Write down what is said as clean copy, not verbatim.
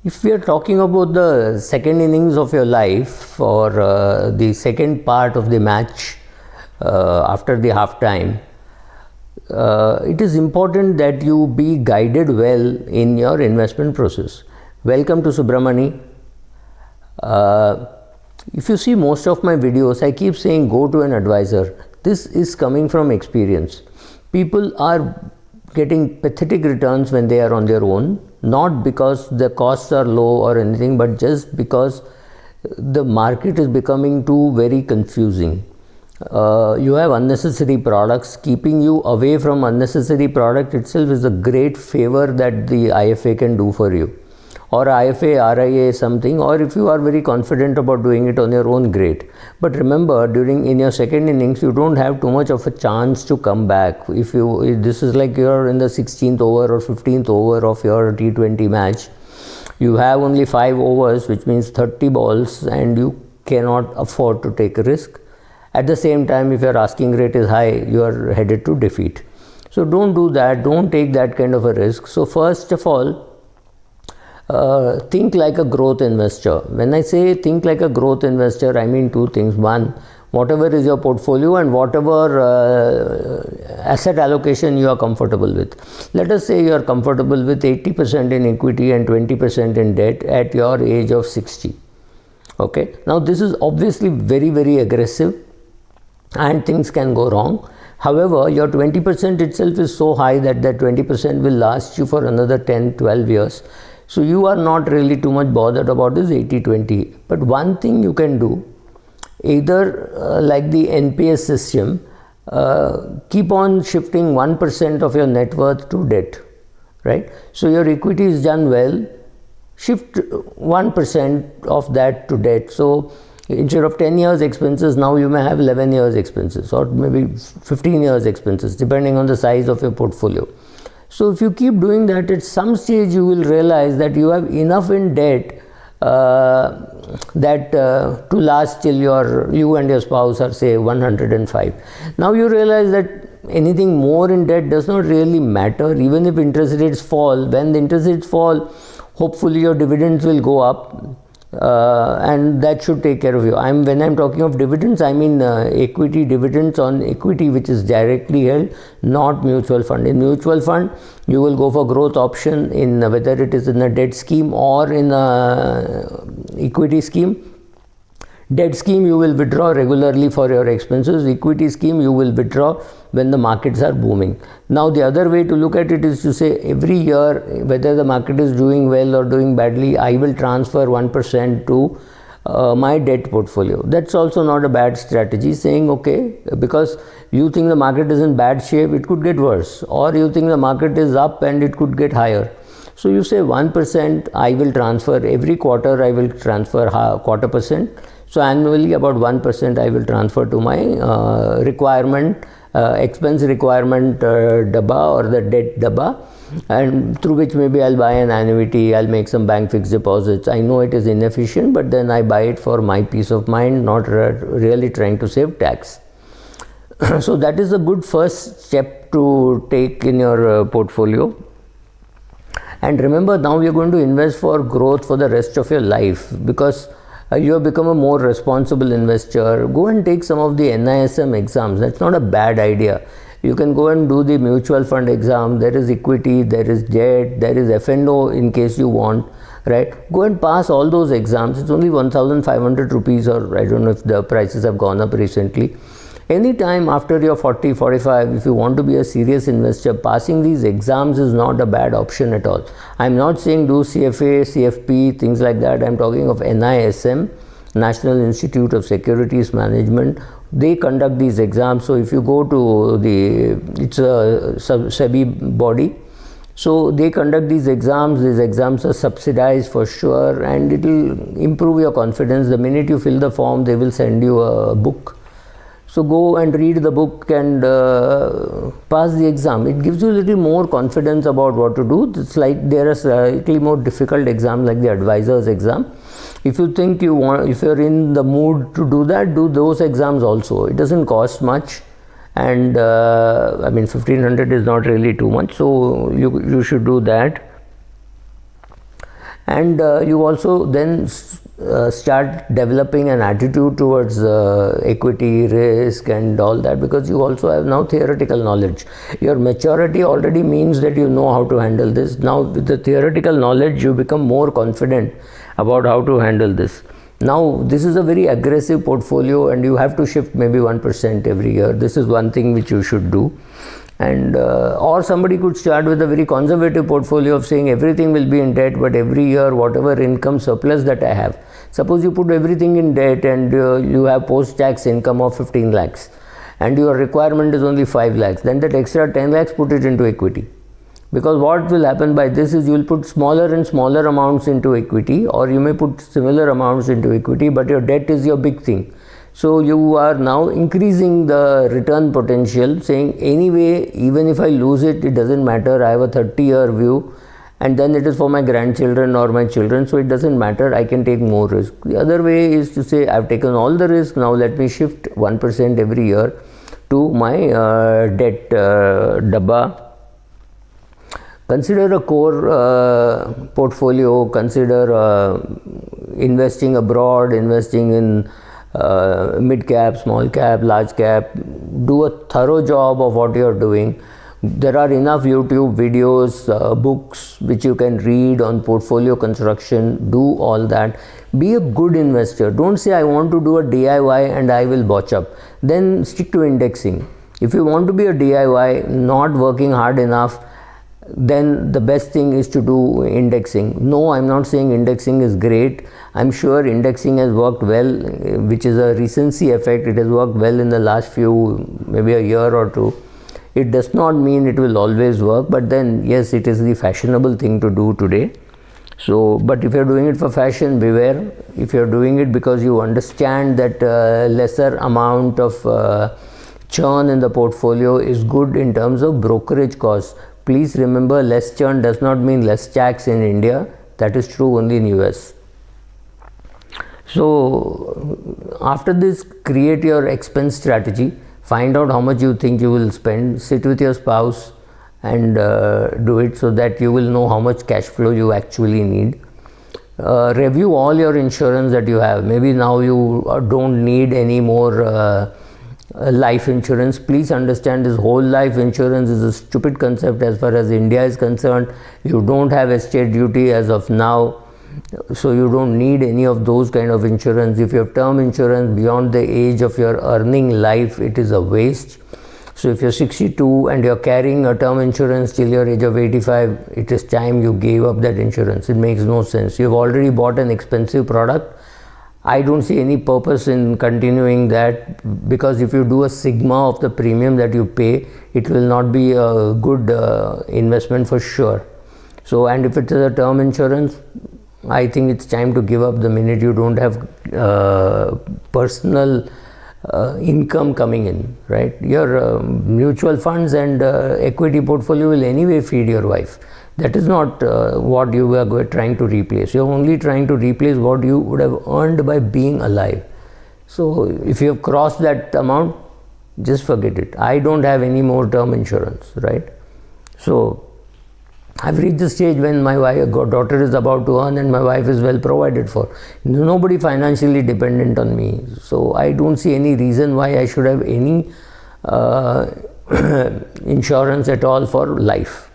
If we are talking about the second innings of your life or the second part of the match after the half time, it is important that you be guided well in your investment process. Welcome to Subramani. If you see most of my videos, I keep saying go to an advisor. This is coming from experience. People are getting pathetic returns when they are on their own, not because the costs are low or anything, but just because the market is becoming too very confusing. You have unnecessary products. Keeping you away from unnecessary product itself is a great favor that the IFA can do for you, or IFA, RIA, something, or if you are very confident about doing it on your own, great. But remember, in your second innings, you don't have too much of a chance to come back. If this is like you're in the 16th over or 15th over of your T20 match, you have only 5 overs, which means 30 balls, and you cannot afford to take a risk. At the same time, if your asking rate is high, you are headed to defeat. So don't do that. Don't take that kind of a risk. So first of all, think like a growth investor. When I say think like a growth investor, I mean two things. One, whatever is your portfolio and whatever asset allocation you are comfortable with. Let us say you are comfortable with 80% in equity and 20% in debt at your age of 60. Okay. Now this is obviously very, very aggressive and things can go wrong. However, your 20% itself is so high that 20% will last you for another 10, 12 years. So you are not really too much bothered about this 80-20. But one thing you can do, either like the NPS system, keep on shifting 1% of your net worth to debt, right? So your equity is done well, shift 1% of that to debt. So instead of 10 years expenses, now you may have 11 years expenses or maybe 15 years expenses, depending on the size of your portfolio. So if you keep doing that, at some stage you will realize that you have enough in debt to last till you and your spouse are, say, 105. Now you realize that anything more in debt does not really matter. Even if interest rates fall, when the interest rates fall, hopefully your dividends will go up. And that should take care of you. When I'm talking of dividends, I mean equity dividends on equity which is directly held, not mutual fund. In mutual fund, you will go for growth option in whether it is in a debt scheme or in a equity scheme. Debt scheme you will withdraw regularly for your expenses. Equity scheme you will withdraw when the markets are booming. Now the other way to look at it is to say every year, whether the market is doing well or doing badly, I will transfer 1% to my debt portfolio. That's also not a bad strategy, saying okay, because you think the market is in bad shape, it could get worse, or you think the market is up and it could get higher. So you say 1% I will transfer every quarter, I will transfer 0.25%. So annually about 1% I will transfer to my expense requirement dabba or the debt dabba, and through which maybe I'll buy an annuity, I'll make some bank fixed deposits. I know it is inefficient, but then I buy it for my peace of mind, not really trying to save tax. So that is a good first step to take in your portfolio. And remember, now we are going to invest for growth for the rest of your life, because you have become a more responsible investor. Go and take some of the NISM exams. That's not a bad idea. You can go and do the mutual fund exam. There is equity, there is debt, there is F&O in case you want, right? Go and pass all those exams. It's only 1,500 rupees, or I don't know if the prices have gone up recently. Anytime after you're 40, 45, if you want to be a serious investor, passing these exams is not a bad option at all. I'm not saying do CFA, CFP, things like that. I'm talking of NISM, National Institute of Securities Management. They conduct these exams. So if you go to it's a SEBI body. So they conduct these exams. These exams are subsidized for sure, and it will improve your confidence. The minute you fill the form, they will send you a book. So go and read the book and pass the exam. It gives you a little more confidence about what to do. It's like there are slightly more difficult exams like the advisor's exam. If you think if you're in the mood to do that, do those exams also. It doesn't cost much, and 1,500 is not really too much. So you should do that. and you also then start developing an attitude towards equity, risk and all that, because you also have now theoretical knowledge. Your maturity already means that you know how to handle this. Now with the theoretical knowledge you become more confident about how to handle this. Now this is a very aggressive portfolio and you have to shift maybe 1% every year. This is one thing which you should do. And or somebody could start with a very conservative portfolio of saying everything will be in debt, but every year whatever income surplus that I have, suppose you put everything in debt and you have post-tax income of 15 lakhs and your requirement is only 5 lakhs, then that extra 10 lakhs put it into equity. Because what will happen by this is you will put smaller and smaller amounts into equity, or you may put similar amounts into equity, but your debt is your big thing. So you are now increasing the return potential, saying anyway, even if I lose it, it doesn't matter. I have a 30-year view and then it is for my grandchildren or my children, so it doesn't matter. I can take more risk. The other way is to say I've taken all the risk, now let me shift 1% every year to my debt dabba. Consider a core portfolio, consider investing abroad, investing in mid cap, small cap, large cap. Do a thorough job of what you are doing. There are enough YouTube videos, books which you can read on portfolio construction. Do all that. Be a good investor. Don't say I want to do a DIY and I will botch up. Then stick to indexing. If you want to be a DIY, not working hard enough, then the best thing is to do indexing. No, I'm not saying indexing is great. I'm sure indexing has worked well, which is a recency effect. It has worked well in the last few, maybe a year or two. It does not mean it will always work, but then yes, it is the fashionable thing to do today. So, but if you're doing it for fashion, beware. If you're doing it because you understand that lesser amount of churn in the portfolio is good in terms of brokerage costs. Please remember, less churn does not mean less tax in India. That is true only in US. So after this, create your expense strategy. Find out how much you think you will spend. Sit with your spouse and do it so that you will know how much cash flow you actually need. Review all your insurance that you have. Maybe now you don't need any more life insurance. Please understand, this whole life insurance is a stupid concept as far as India is concerned. You don't have estate duty as of now, so you don't need any of those kind of insurance. If you have term insurance beyond the age of your earning life, it is a waste. So if you're 62 and you're carrying a term insurance till your age of 85, it is time you gave up that insurance. It makes no sense. You've already bought an expensive product. I don't see any purpose in continuing that, because if you do a sigma of the premium that you pay, it will not be a good investment for sure. So, and if it is a term insurance, I think it's time to give up the minute you don't have personal income coming in, right? Your mutual funds and equity portfolio will anyway feed your wife. That is not what you were trying to replace. You are only trying to replace what you would have earned by being alive. So if you have crossed that amount, just forget it. I don't have any more term insurance, right? So I've reached the stage when my daughter is about to earn and my wife is well provided for. Nobody financially dependent on me. So I don't see any reason why I should have any insurance at all for life.